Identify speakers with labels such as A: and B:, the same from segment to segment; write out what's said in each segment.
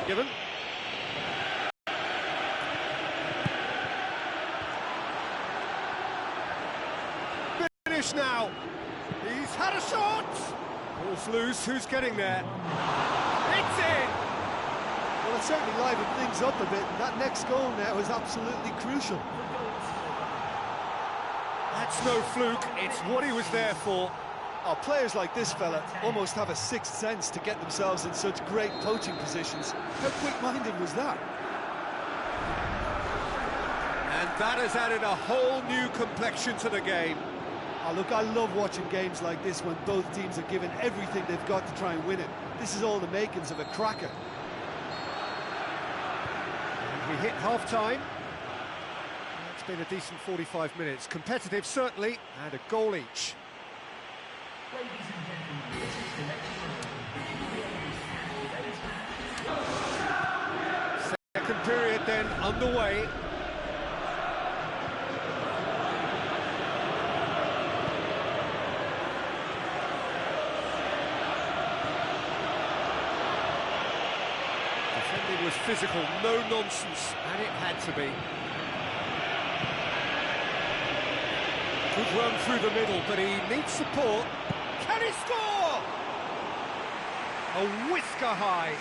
A: given. Finish now. He's had a shot. Ball's loose. Who's getting there? It's in.
B: Well, it certainly livened things up a bit. That next goal now is absolutely crucial.
A: That's no fluke. It's what he was there for.
B: Oh, players like this fella almost have a sixth sense to get themselves in such great poaching positions. How quick-minded was that?
A: And that has added a whole new complexion to the game.
B: Oh, look, I love watching games like this when both teams are given everything they've got to try and win it. This is all the makings of a cracker.
A: We hit half-time. It's been a decent 45 minutes. Competitive, certainly, and a goal each. Second period then underway. Defending was physical, no nonsense, and it had to be. Good run through the middle, but he needs support. Can he score? A whisker high.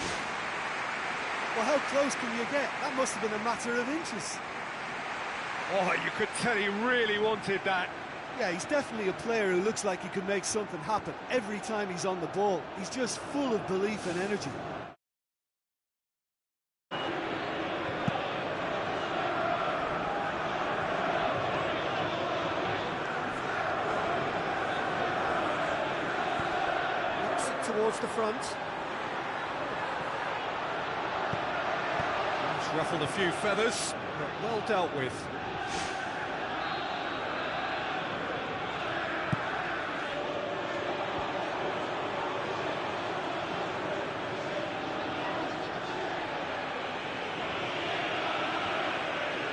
B: Well, how close can you get? That must have been a matter of inches.
A: Oh, you could tell he really wanted that.
B: Yeah, he's definitely a player who looks like he can make something happen every time he's on the ball. He's just full of belief and energy.
A: Towards the front. He's ruffled a few feathers, but well dealt with.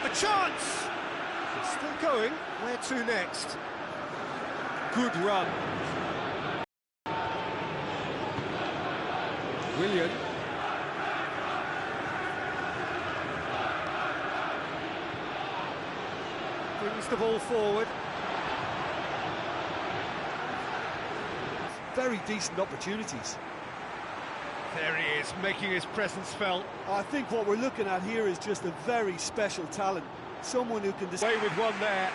A: A chance! It's still going. Where to next? Good run. Willian. Brings the ball forward.
B: Very decent opportunities.
A: There he is, making his presence felt.
B: I think what we're looking at here is just a very special talent. Someone who can...
A: Away with one there.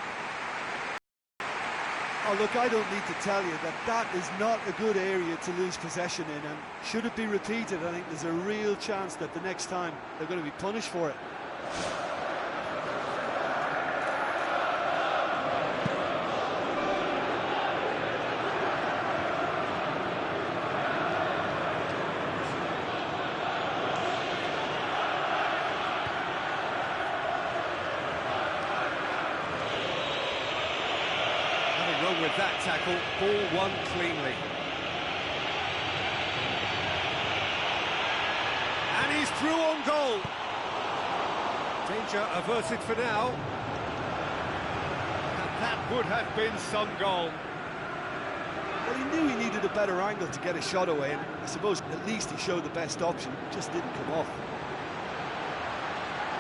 B: Oh, look, I don't need to tell you that that is not a good area to lose possession in, and should it be repeated, I think there's a real chance that the next time they're going to be punished for it.
A: With that tackle, ball won cleanly. And he's through on goal. Danger averted for now. And that would have been some goal.
B: Well, he knew he needed a better angle to get a shot away, and I suppose at least he showed the best option, just didn't come off.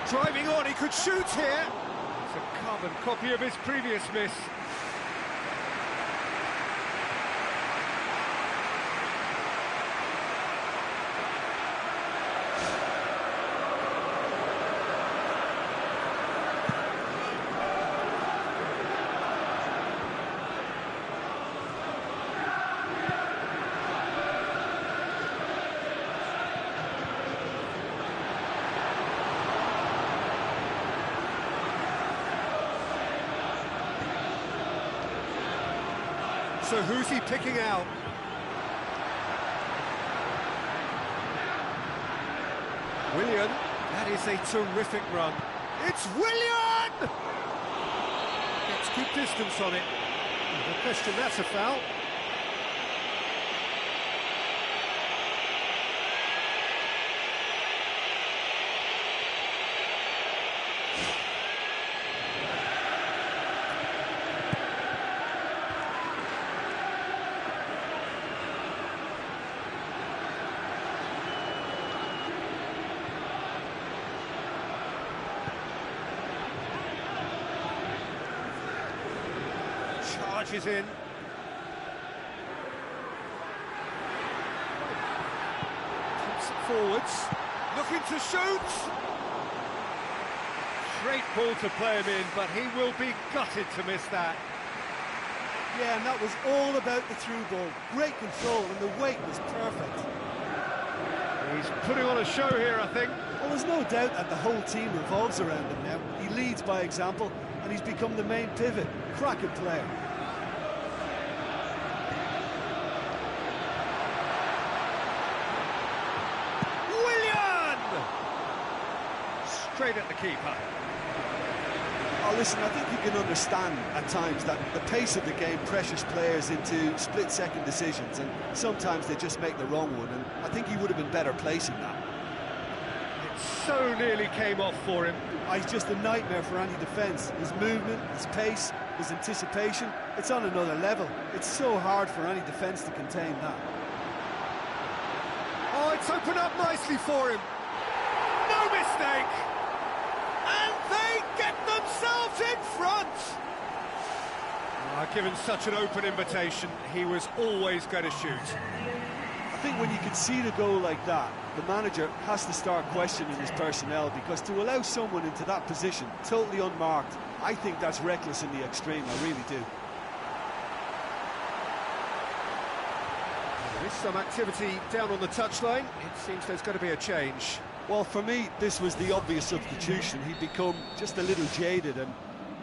A: Driving on, he could shoot here. It's a carbon copy of his previous miss. So who's he picking out? Willian, that is a terrific run. It's Willian! Gets good distance on it. No question, that's a foul. charges in. Puts it forwards, looking to shoot. Great ball to play him in, but he will be gutted to miss that.
B: Yeah, and that was all about the through ball. Great control, and the weight was perfect.
A: He's putting on a show here, I think.
B: Well, there's no doubt that the whole team revolves around him now. He leads by example, and he's become the main pivot. Cracking player.
A: Willian! Straight at the keeper.
B: Oh, listen, I think you can understand at times that the pace of the game pressures players into split-second decisions, and sometimes they just make the wrong one, and I think he would have been better placing that.
A: It so nearly came off for him.
B: Oh, he's just a nightmare for any defence. His movement, his pace, his anticipation, it's on another level. It's so hard for any defence to contain that.
A: Oh, it's opened up nicely for him. No mistake! And they get themselves in front! Given such an open invitation, he was always going to shoot.
B: I think when you can see the goal like that, the manager has to start questioning his personnel, because to allow someone into that position, totally unmarked, I think that's reckless in the extreme, I really do.
A: There is some activity down on the touchline. It seems there's going to be a change.
B: Well, for me, this was the obvious substitution. He'd become just a little jaded, and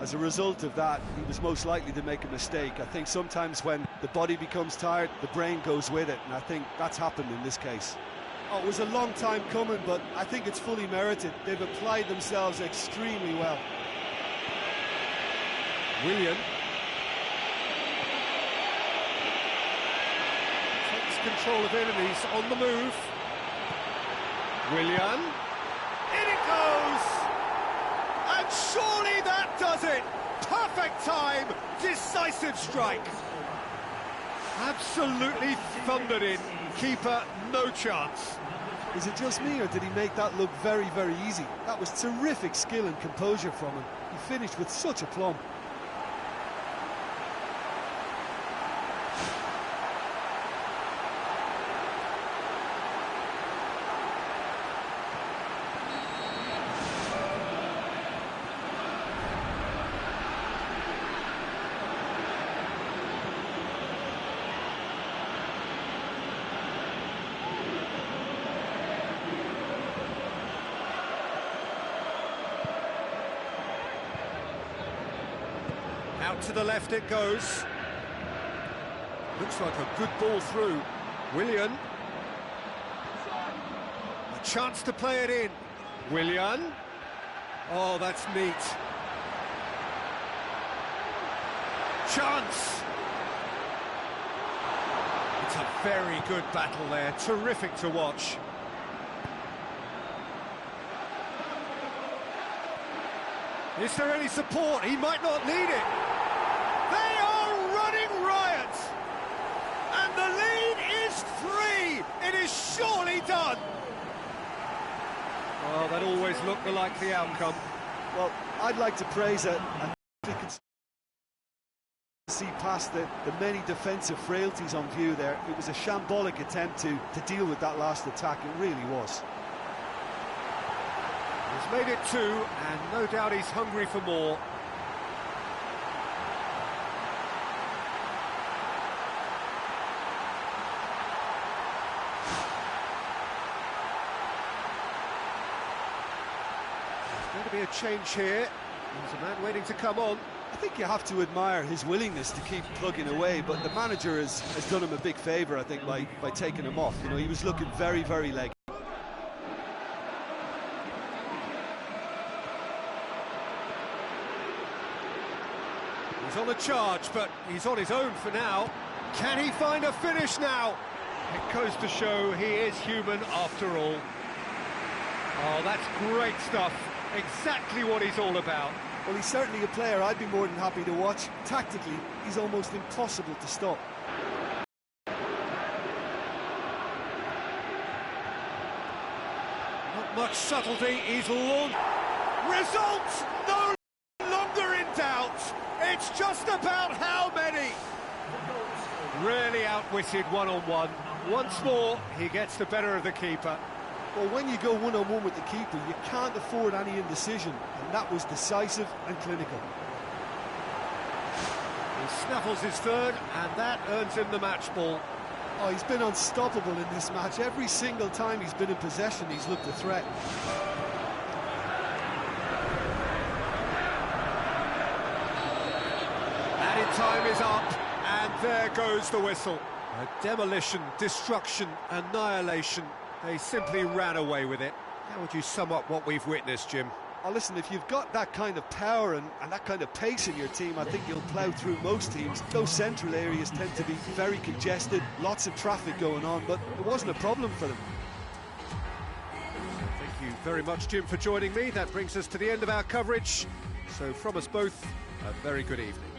B: as a result of that, he was most likely to make a mistake. I think sometimes when the body becomes tired, the brain goes with it, and I think that's happened in this case. Oh, it was a long time coming, but I think it's fully merited. They've applied themselves extremely well.
A: Willian takes control of it, and he's on the move. Willian, in it goes! And surely that does it! Perfect time, decisive strike. Absolutely thundered in. Keeper, no chance.
B: Is it just me, or did he make that look very, very easy? That was terrific skill and composure from him. He finished with such aplomb.
A: Out to the left it goes. Looks like a good ball through. Willian. A chance to play it in. Willian. Oh, that's neat. Chance. It's a very good battle there. Terrific to watch. Is there any support? He might not need it. They are running riot. And the lead is 3. It is surely done. Oh, that always looked the likely outcome.
B: Well, I'd like to praise it, and we can see past the many defensive frailties on view there. It was a shambolic attempt to deal with that last attack. It really was.
A: He's made it 2, and no doubt he's hungry for more. There's going to be a change here. There's a man waiting to come on.
B: I think you have to admire his willingness to keep plugging away, but the manager has done him a big favour, I think, by taking him off. You know, he was looking very, very leggy.
A: He's on a charge, but he's on his own for now. Can he find a finish now? It goes to show he is human after all. Oh, that's great stuff. Exactly what he's all about.
B: Well, he's certainly a player I'd be more than happy to watch. Tactically, he's almost impossible to stop.
A: Not much subtlety, he's launched. Results no longer in doubt. It's just about how many. Really outwitted one-on-one. Once more, he gets the better of the keeper.
B: Well, when you go one-on-one with the keeper, you can't afford any indecision, and that was decisive and clinical.
A: He snaffles his third, and that earns him the match ball.
B: Oh, he's been unstoppable in this match. Every single time he's been in possession, he's looked a threat.
A: Added time is up, and there goes the whistle. A demolition, destruction, annihilation. They simply ran away with it. How would you sum up what we've witnessed, Jim?
B: Oh, listen, if you've got that kind of power and that kind of pace in your team, I think you'll plough through most teams. Those central areas tend to be very congested, lots of traffic going on, but it wasn't a problem for them.
A: Thank you very much, Jim, for joining me. That brings us to the end of our coverage. So from us both, a very good evening.